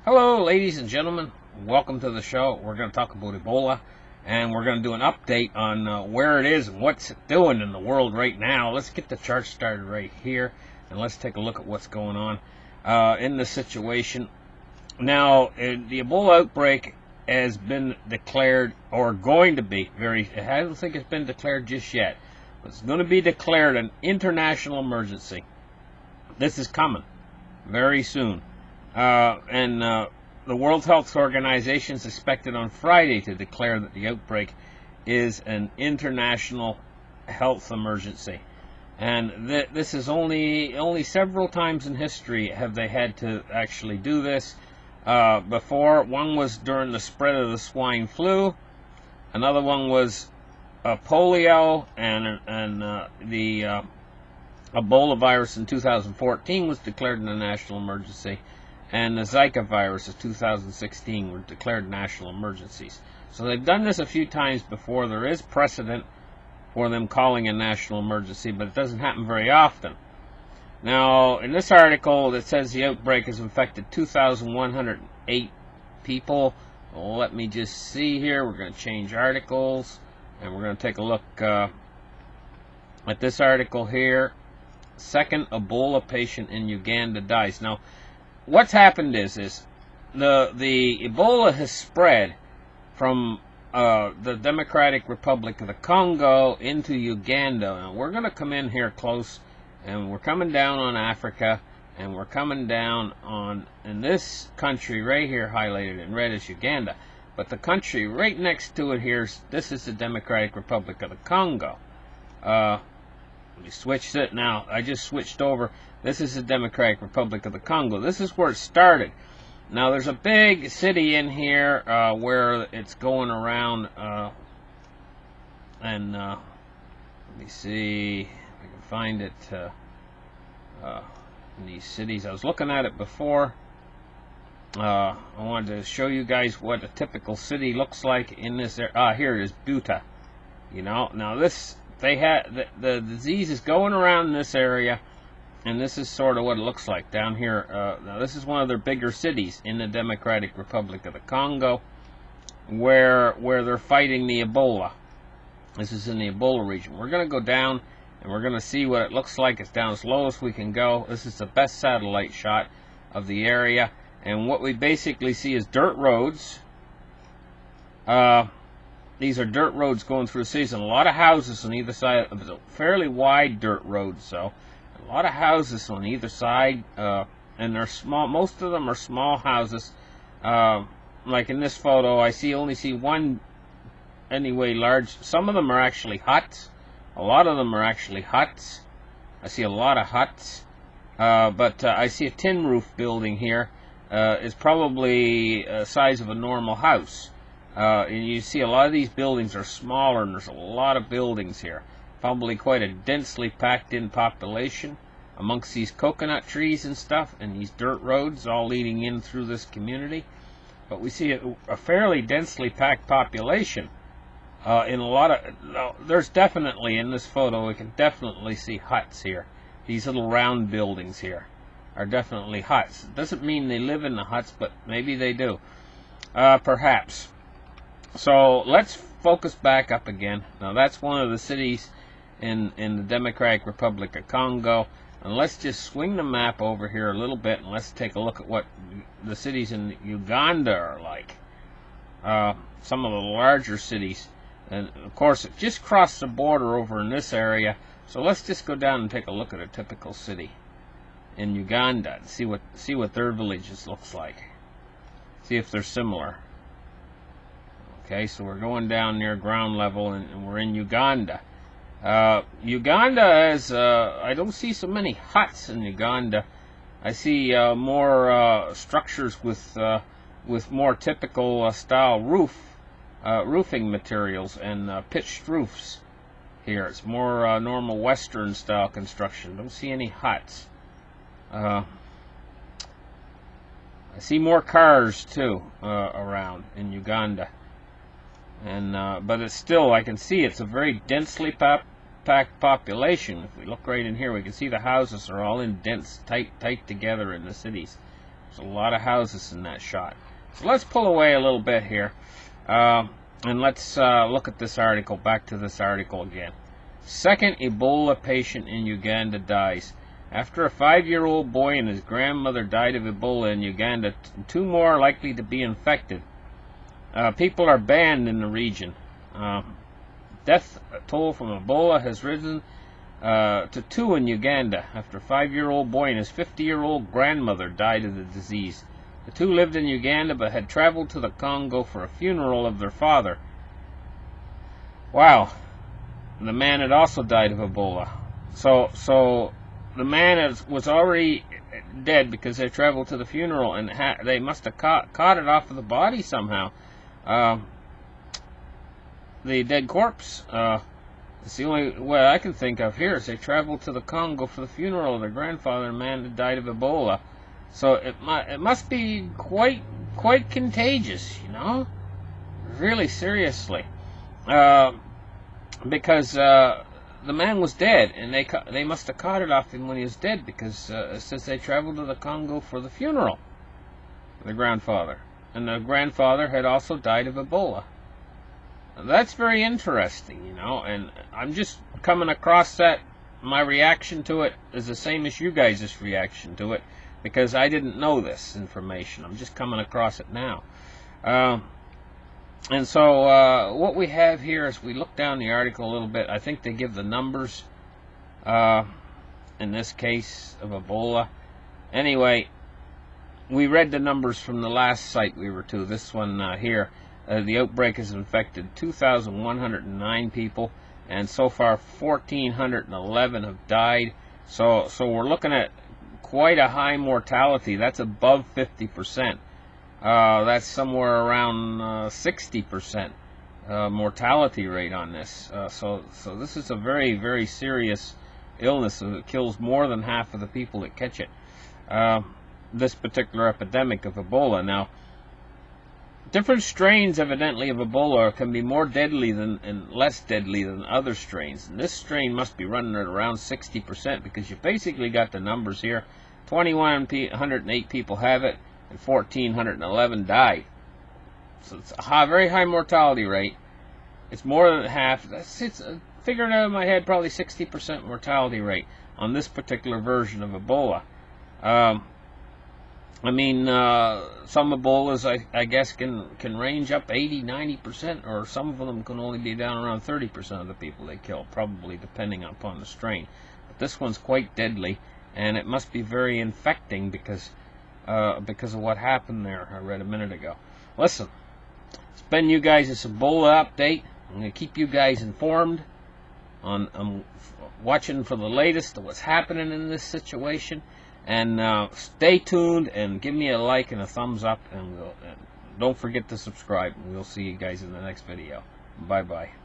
Hello, ladies and gentlemen. Welcome to the show. We're going to talk about Ebola, and we're going to do an update on where it is and what's it doing in the world right now. Let's get the chart started right here, and let's take a look at what's going on in the situation. Now, the Ebola outbreak has been declared, or going to be, I don't think it's been declared just yet, but it's going to be declared an international emergency. This is coming very soon. The World Health Organization is expected on Friday to declare that the outbreak is an international health emergency. And this is only several times in history have they had to actually do this. Before, one was during the spread of the swine flu, another one was polio, and the Ebola virus in 2014 was declared a national emergency, and the Zika virus of 2016 were declared national emergencies. So they've done this a few times before. There is precedent for them calling a national emergency, but it doesn't happen very often. Now, in this article, it says the outbreak has infected 2,108 people. Well, let me just see here. We're going to change articles, and we're going to take a look at this article here. Second Ebola patient in Uganda dies. Now, what's happened is the Ebola has spread from the Democratic Republic of the Congo into Uganda. Now, we're going to come in here close, and we're coming down on Africa, and we're coming down on, in this country right here highlighted in red is Uganda, but the country right next to it here, this is the Democratic Republic of the Congo. Let me switch it now. I just switched over. This is the Democratic Republic of the Congo. This is where it started. Now, there's a big city in here where it's going around, and let me see if I can find it in these cities. I was looking at it before. I wanted to show you guys what a typical city looks like in this area. Here it is, Buta. You know, now this, they had the disease is going around in this area, and this is sort of what it looks like down here. Now, this is one of their bigger cities in the Democratic Republic of the Congo, where they're fighting the Ebola. This is in the Ebola region. We're going to go down, and we're going to see what it looks like. It's down as low as we can go. This is the best satellite shot of the area, and what we basically see is dirt roads. These are dirt roads going through the season. A lot of houses on either side. It was a fairly wide dirt road, so a lot of houses on either side, and they're small. Most of them are small houses. Like in this photo, I only see one anyway large. Some of them are actually huts. A lot of them are actually huts. I see a lot of huts, but I see a tin roof building here. It's probably the size of a normal house. And you see a lot of these buildings are smaller, and there's a lot of buildings here. Probably quite a densely packed in population amongst these coconut trees and stuff, and these dirt roads all leading in through this community. But we see a fairly densely packed population in a lot of, there's definitely, in this photo, we can definitely see huts here. These little round buildings here are definitely huts. It doesn't mean they live in the huts, but maybe they do. Perhaps. So let's focus back up again. Now, that's one of the cities in the Democratic Republic of Congo. And let's just swing the map over here a little bit, and let's take a look at what the cities in Uganda are like. Some of the larger cities. And, of course, it just crossed the border over in this area. So let's just go down and take a look at a typical city in Uganda and see what their villages looks like. See if they're similar. Okay, so we're going down near ground level, and we're in Uganda. Uganda has, I don't see so many huts in Uganda. I see more structures with more typical style roofing materials and pitched roofs here. It's more normal Western style construction. Don't see any huts. I see more cars too around in Uganda. And but it's still, I can see it's a very densely packed population. If we look right in here, we can see the houses are all in dense, tight together in the cities. There's a lot of houses in that shot. So let's pull away a little bit here, and let's look at this article. Back to this article again. Second Ebola patient in Uganda dies. After a 5-year-old boy and his grandmother died of Ebola in Uganda, 2 more are likely to be infected. People are banned in the region. Death toll from Ebola has risen to 2 in Uganda after a 5-year-old boy and his 50-year-old grandmother died of the disease. The 2 lived in Uganda but had traveled to the Congo for a funeral of their father. Wow. The man had also died of Ebola. So the man was already dead because they traveled to the funeral, and they must have caught it off of the body somehow. The dead corpse. It's the only way I can think of here is they traveled to the Congo for the funeral of their grandfather, a man that died of Ebola. So it must be quite contagious, you know, really seriously, because the man was dead, and they must have caught it off him when he was dead, because it says they traveled to the Congo for the funeral of the grandfather, and the grandfather had also died of Ebola. That's very interesting, you know, and I'm just coming across that. My reaction to it is the same as you guys' reaction to it, because I didn't know this information. I'm just coming across it now. And so what we have here is, we look down the article a little bit. I think they give the numbers, in this case, of Ebola. Anyway, we read the numbers from the last site we were to. This one here. The outbreak has infected 2,109 people, and so far 1,411 have died. So we're looking at quite a high mortality. That's above 50%. That's somewhere around 60% mortality rate on this. So this is a very, very serious illness. It kills more than half of the people that catch it. This particular epidemic of Ebola. Now, different strains, evidently, of Ebola can be more deadly and less deadly than other strains. And this strain must be running at around 60%, because you basically got the numbers here. 2,108 people have it, and 1,411 died. So it's a very high mortality rate. It's more than half. It's figured out in my head, probably 60% mortality rate on this particular version of Ebola. I mean, some Ebolas, I guess, can range up 80-90%, or some of them can only be down around 30% of the people they kill, probably depending upon the strain. But this one's quite deadly, and it must be very infecting because of what happened there, I read a minute ago. Listen, it's been you guys' Ebola update. I'm going to keep you guys informed. I'm watching for the latest of what's happening in this situation. And stay tuned, and give me a like and a thumbs up, and don't forget to subscribe. We'll see you guys in the next video. Bye-bye.